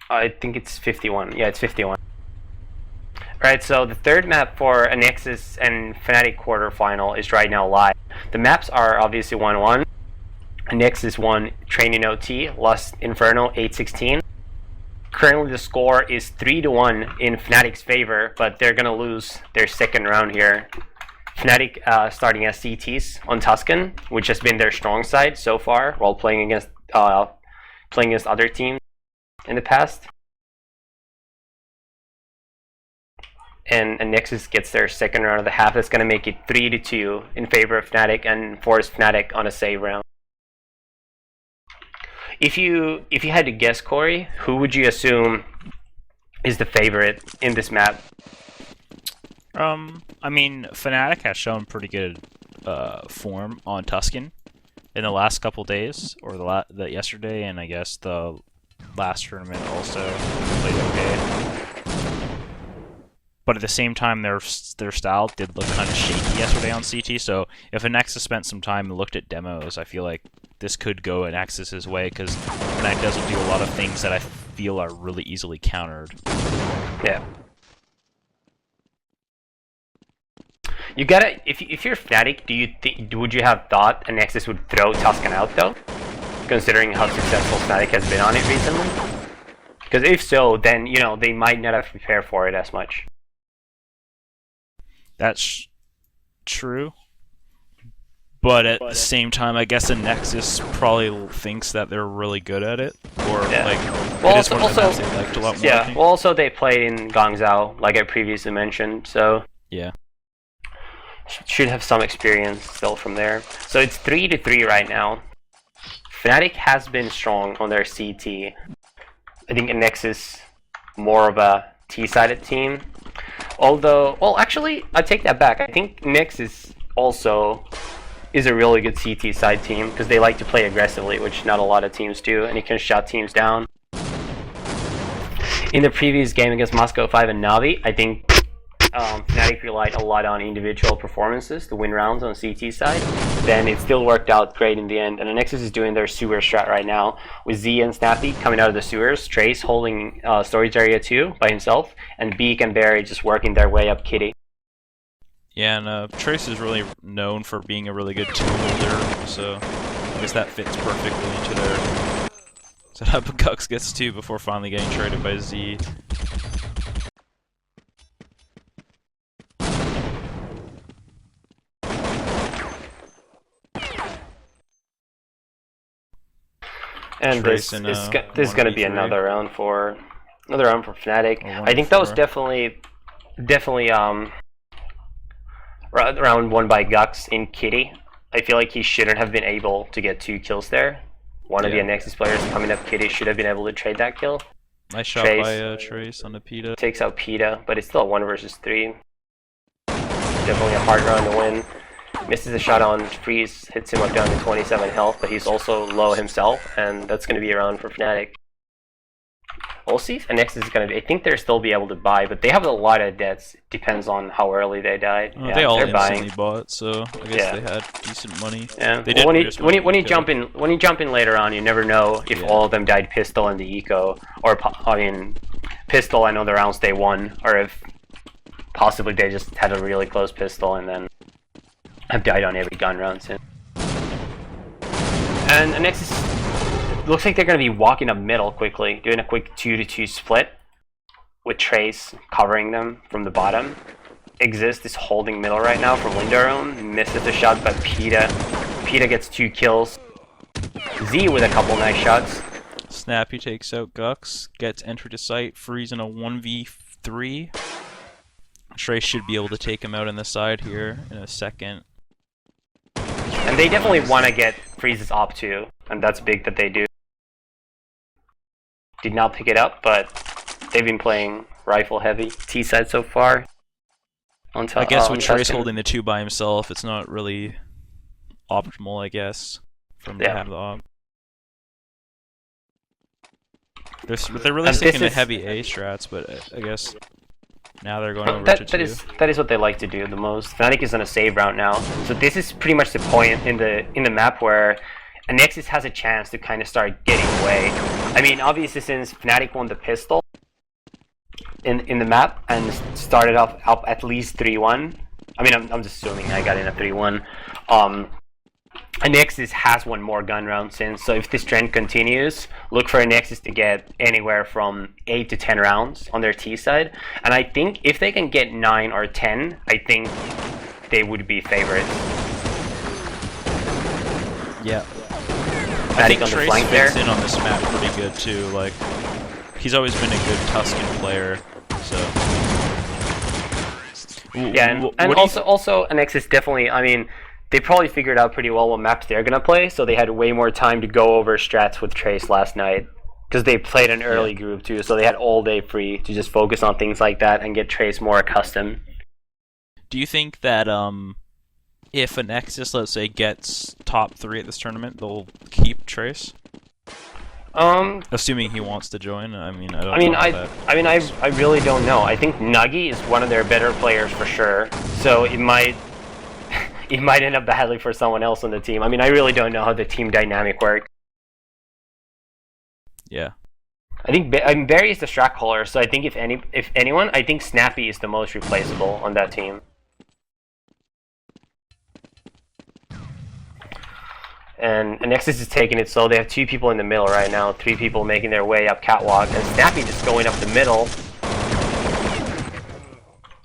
I think it's 51. Yeah, it's 51. Alright, so the third map for Anexis and Fnatic quarterfinal is right now live. The maps are obviously 1-1. Anexis won Training OT, lost Inferno 8-16. Currently the score is 3-1 in Fnatic's favor, but they're gonna lose their second round here. Fnatic starting as CTs on Tuscan, which has been their strong side so far while playing against other teams in the past. And Anexis gets their second round of the half. That's going to make it 3-2 in favor of Fnatic and force Fnatic on a save round. If you had to guess, Corey, who would you assume is the favorite in this map? I mean, Fnatic has shown pretty good form on Tuscan in the last couple days, or the yesterday, and I guess the last tournament also played okay. But at the same time, their style did look kind of shaky yesterday on CT. So if Anexis spent some time and looked at demos, I feel like this could go Anexis' way, because Fnatic doesn't do a lot of things that I feel are really easily countered. Yeah. You gotta, if you're Fnatic, would you have thought Anexis would throw Tuscan out though, considering how successful Fnatic has been on it recently? Because if so, then they might not have prepared for it as much. That's true, but at the same time, I guess Anexis probably thinks that they're really good at it, or well, it is one of the maps they liked a lot more. Yeah, well, also they played in Guangzhou, like I previously mentioned, so yeah, should have some experience still from there. So it's 3-3 right now. Fnatic has been strong on their CT. I think Anexis more of a T-sided team. Although, well, actually, I take that back. I think Anexis also is a really good CT side team because they like to play aggressively, which not a lot of teams do, and you can shut teams down. In the previous game against Moscow 5 and Navi, I think Fnatic relied a lot on individual performances to win rounds on CT side. Then it still worked out great in the end. And Anexis is doing their sewer strat right now with Z and Snappy coming out of the sewers, Trace holding storage area 2 by himself, and Beak and Barry just working their way up Kitty. Yeah, and Trace is really known for being a really good tool holder, so I guess that fits perfectly into their setup. Gux gets 2 before finally getting traded by Z. And this is going to be another round for Fnatic. I think that was definitely round 1 by Gux in Kitty. I feel like he shouldn't have been able to get 2 kills there. One of the Anexis players coming up Kitty should have been able to trade that kill. Nice shot by Trace on the Peta. Takes out Peta, but it's still 1 versus 3. Definitely a hard round to win. Misses a shot on Freeze, hits him up down to 27 health, but he's also low himself, and that's going to be a round for Fnatic. We'll see if Anexis is going to be... I think they'll still be able to buy, but they have a lot of debts. Depends on how early they died. Yeah, they all instantly bought, so I guess they had decent money. Yeah. Well, when you jump in later on, you never know if all of them died pistol in the eco, or pistol. I know the rounds they won, or if possibly they just had a really close pistol and then have died on every gun round since. And Anexis looks like they're going to be walking up middle quickly, doing a quick 2-2 split with Trace covering them from the bottom. Exist is holding middle right now from window room. Misses a shot by Peta. Peta gets 2 kills. Z with a couple nice shots. Snappy takes out Gux, gets entry to site, Freeze in a 1v3. Trace should be able to take him out in the side here in a second. And they definitely want to get Freeze's op too, and that's big that they do. Did not pick it up, but they've been playing rifle heavy T side so far. I guess with Trace holding the 2 by himself, it's not really optimal, I guess, for him to have the op. They're really sticking to heavy A strats, but I guess now they're going over to 2. That is what they like to do the most. Fnatic is on a save route now, so this is pretty much the point in the map where Anexis has a chance to kind of start getting away. I mean, obviously since Fnatic won the pistol in the map and started off up at least 3-1. I mean, I'm just assuming I got in a 3-1. Anexis has won more gun rounds since, so if this trend continues, look for Anexis to get anywhere from 8 to 10 rounds on their T side. And I think if they can get 9 or 10, I think they would be favorites. Yeah. I think on the flank there. Fits in on this map pretty good too. Like, he's always been a good Tuscan player. So. Yeah, and also Anexis definitely. I mean, they probably figured out pretty well what maps they're gonna play, so they had way more time to go over strats with Trace last night because they played an early group too, so they had all day free to just focus on things like that and get Trace more accustomed. Do you think that if Anexis, let's say, gets top 3 at this tournament, they'll keep Trace? Assuming he wants to join. I mean, I don't know. I really don't know. I think Nuggy is one of their better players for sure. So it might end up badly for someone else on the team. I mean, I really don't know how the team dynamic works. Yeah. I think Barry is the strat caller, so I think if anyone, I think Snappy is the most replaceable on that team. And Anexis is taking it slow. They have 2 people in the middle right now, 3 people making their way up catwalk, and Snappy just going up the middle.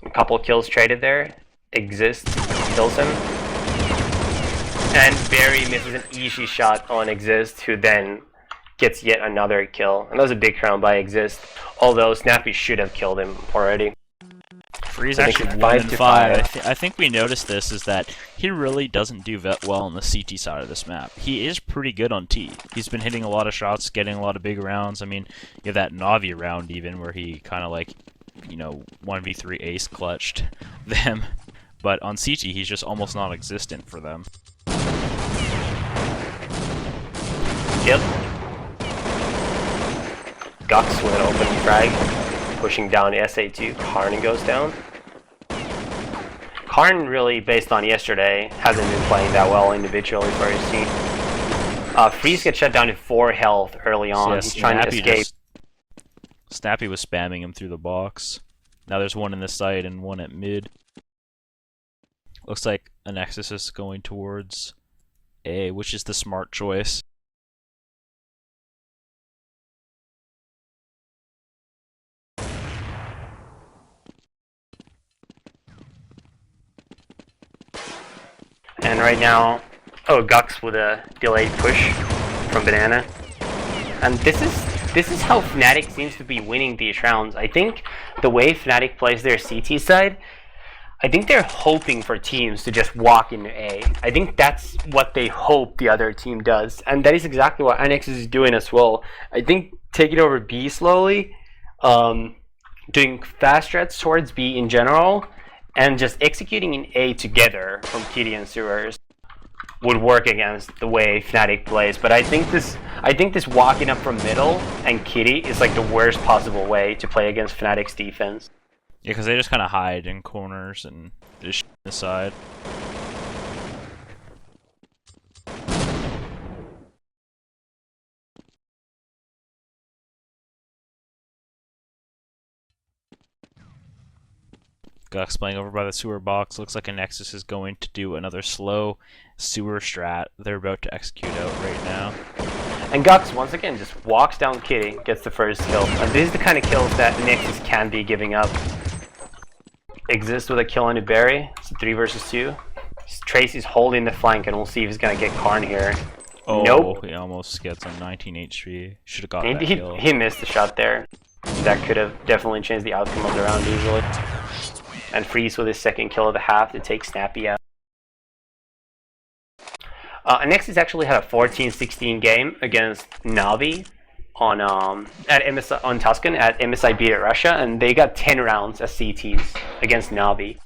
A couple kills traded there. Exist kills him. And Barry misses an easy shot on Exist, who then gets yet another kill. And that was a big round by Exist, although Snappy should have killed him already. Freeze actually 1-5. I think we noticed this is that he really doesn't do well on the CT side of this map. He is pretty good on T. He's been hitting a lot of shots, getting a lot of big rounds. I mean, you have that Navi round even where he kind of like, you know, 1v3 ace clutched them. But on CT, he's just almost non-existent for them. Yep. Gux with an open frag. Pushing down SA2, Karn goes down. Karn really, based on yesterday, hasn't been playing that well individually for his team. Freeze gets shut down to 4 health early on. Yeah, he's trying to escape. Snappy was spamming him through the box. Now there's one in the side and one at mid. Looks like Anexis is going towards A, which is the smart choice. And right now, Gux with a delayed push from Banana. And this is how Fnatic seems to be winning these rounds. I think the way Fnatic plays their CT side, I think they're hoping for teams to just walk into A. I think that's what they hope the other team does. And that is exactly what Anexis is doing as well. I think taking over B slowly, doing fast strats towards B in general, and just executing in A together from Kitty and Sewers would work against the way Fnatic plays. But I think this walking up from middle and Kitty is like the worst possible way to play against Fnatic's defense. Yeah, because they just kind of hide in corners and just shit the side. Gux playing over by the sewer box. Looks like Anexis is going to do another slow sewer strat they're about to execute out right now. And Gux, once again, just walks down Kitty, gets the first kill. And this is the kind of kills that Anexis can be giving up. Exist with a kill on Barry. It's a 3 versus 2. Tracy's holding the flank, and we'll see if he's going to get Karn here. Oh, nope. He almost gets on 19 HP. Should have got that kill. He missed the shot there. That could have definitely changed the outcome of the round easily. And Freeze with his second kill of the half to take Snappy out. Anexis actually had a 14-16 game against Navi on on Tuscan at MSI Beat at Russia, and they got 10 rounds as CTs against Navi.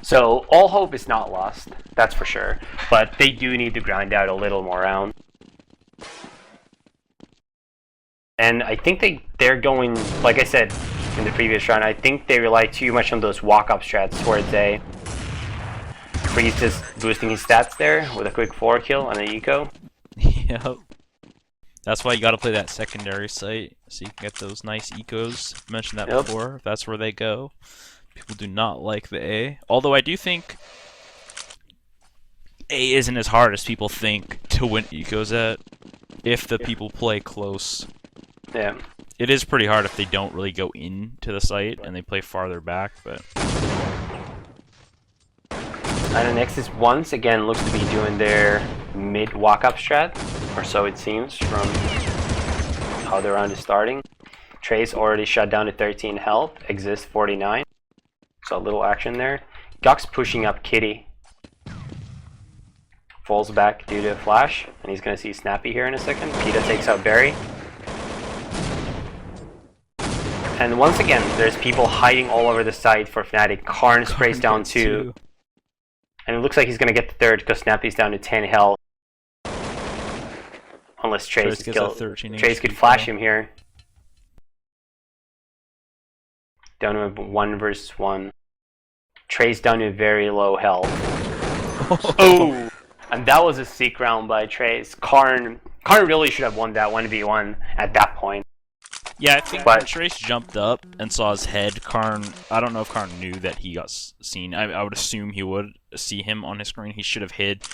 So all hope is not lost, that's for sure. But they do need to grind out a little more round. And I think they're going, like I said in the previous round, I think they rely too much on those walk-up strats towards A. Freeze just boosting his stats there with a quick 4 kill and an eco. Yep. That's why you got to play that secondary site so you can get those nice ecos. I mentioned that Yep. before. If that's where they go. People do not like the A. Although I do think A isn't as hard as people think to win ecos at if the people play close. Yeah. It is pretty hard if they don't really go into the site and they play farther back, but... And Anexis once again looks to be doing their mid walk-up strat, or so it seems from how the round is starting. Trace already shut down to 13 health, Exist 49. So a little action there. Gux pushing up Kitty. Falls back due to a flash, and he's going to see Snappy here in a second. Peta takes out Barry. And once again, there's people hiding all over the site for Fnatic. Karn sprays down 2. And it looks like he's going to get the third because Snappy's down to 10 health. Unless Trace is killed. Trace could flash him here. Down to 1 versus 1. Trace down to very low health. Oh! And that was a sick round by Trace. Karn really should have won that 1v1 at that point. Yeah, I think when Trace jumped up and saw his head, Karn, I don't know if Karn knew that he got seen. I would assume he would see him on his screen. He should have hid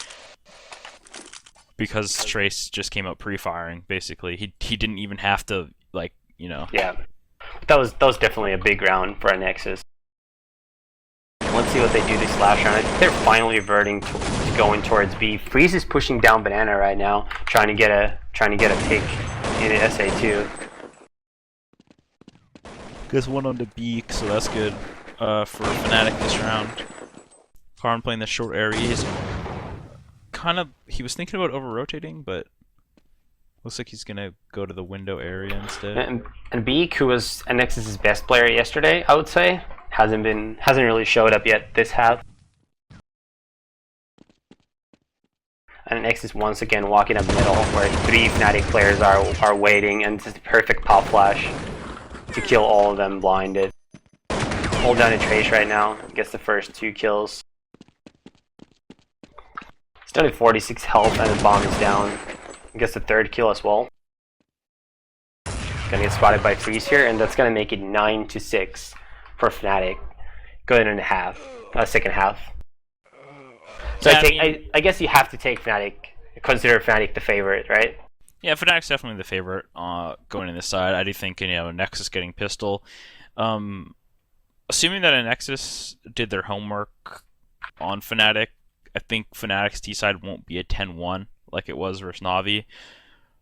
because Trace just came out pre-firing, basically. He didn't even have to, like, you know. Yeah. That was definitely a big round for Anexis. Let's see what they do this last round. I think they're finally reverting to going towards B. Freeze is pushing down Banana right now, trying to get a pick in an SA2. Gets one on the beak, so that's good for Fnatic this round. Karn playing the short area. He was thinking about over-rotating, but looks like he's gonna go to the window area instead. And Beak, who was Anexis' best player yesterday, I would say, hasn't really showed up yet this half. And Anexis once again walking up middle, where 3 Fnatic players are waiting, and it's a perfect pop flash to kill all of them blinded. Hold down to Trace right now, gets the first 2 kills. He's down to 46 health and the bomb is down. Gets the 3rd kill as well. Gonna get spotted by Freeze here, and that's gonna make it 9-6 for Fnatic. Going in second half. So yeah, I guess you have to take Fnatic, consider Fnatic the favorite, right? Yeah, Fnatic's definitely the favorite going in this side. I do think, Nexus getting pistol. Assuming that Anexis did their homework on Fnatic, I think Fnatic's T side won't be a 10-1 like it was versus Na'Vi.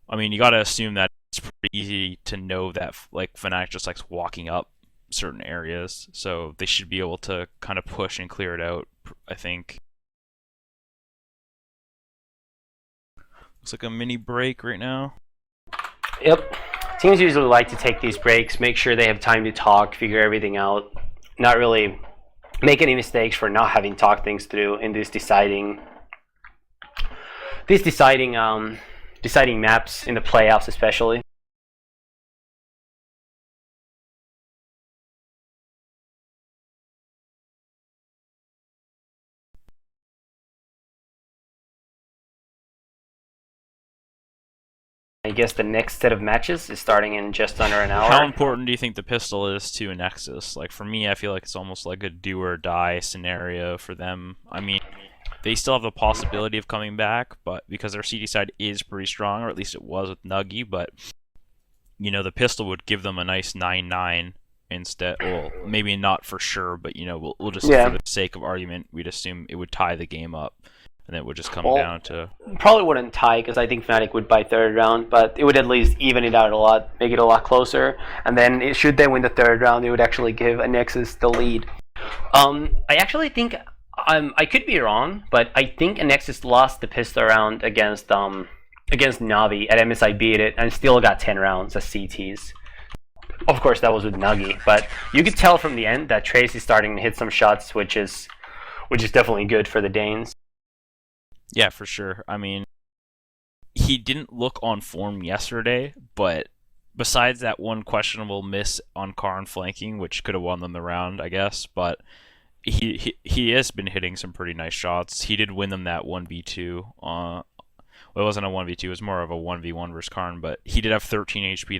I mean, you gotta assume that it's pretty easy to know that like Fnatic just likes walking up certain areas, so they should be able to kind of push and clear it out, I think. Looks like a mini break right now. Yep. Teams usually like to take these breaks, make sure they have time to talk, figure everything out, not really make any mistakes for not having talked things through in this deciding maps in the playoffs especially. I guess the next set of matches is starting in just under an hour. How important do you think the pistol is to Anexis? Like, for me, I feel like it's almost like a do or die scenario for them. I mean, they still have the possibility of coming back, but because their CD side is pretty strong, or at least it was with Nuggy, but the pistol would give them a nice 9-9 instead. Well, maybe not for sure, but we'll just for the sake of argument, we'd assume it would tie the game up. And it would just come down to... Probably wouldn't tie, because I think Fnatic would buy 3rd round, but it would at least even it out a lot, make it a lot closer. And then, should they win the 3rd round, it would actually give Anexis the lead. I actually think... I could be wrong, but I think Anexis lost the pistol round against Na'Vi at MSI beat it, and still got 10 rounds as CTs. Of course, that was with Nuggy, but you could tell from the end that Trace is starting to hit some shots, which is definitely good for the Danes. Yeah, for sure. I mean, he didn't look on form yesterday, but besides that one questionable miss on Karn flanking, which could have won them the round, I guess, but he has been hitting some pretty nice shots. He did win them that 1v2. Well, it wasn't a 1v2, it was more of a 1v1 versus Karn, but he did have 13 HP the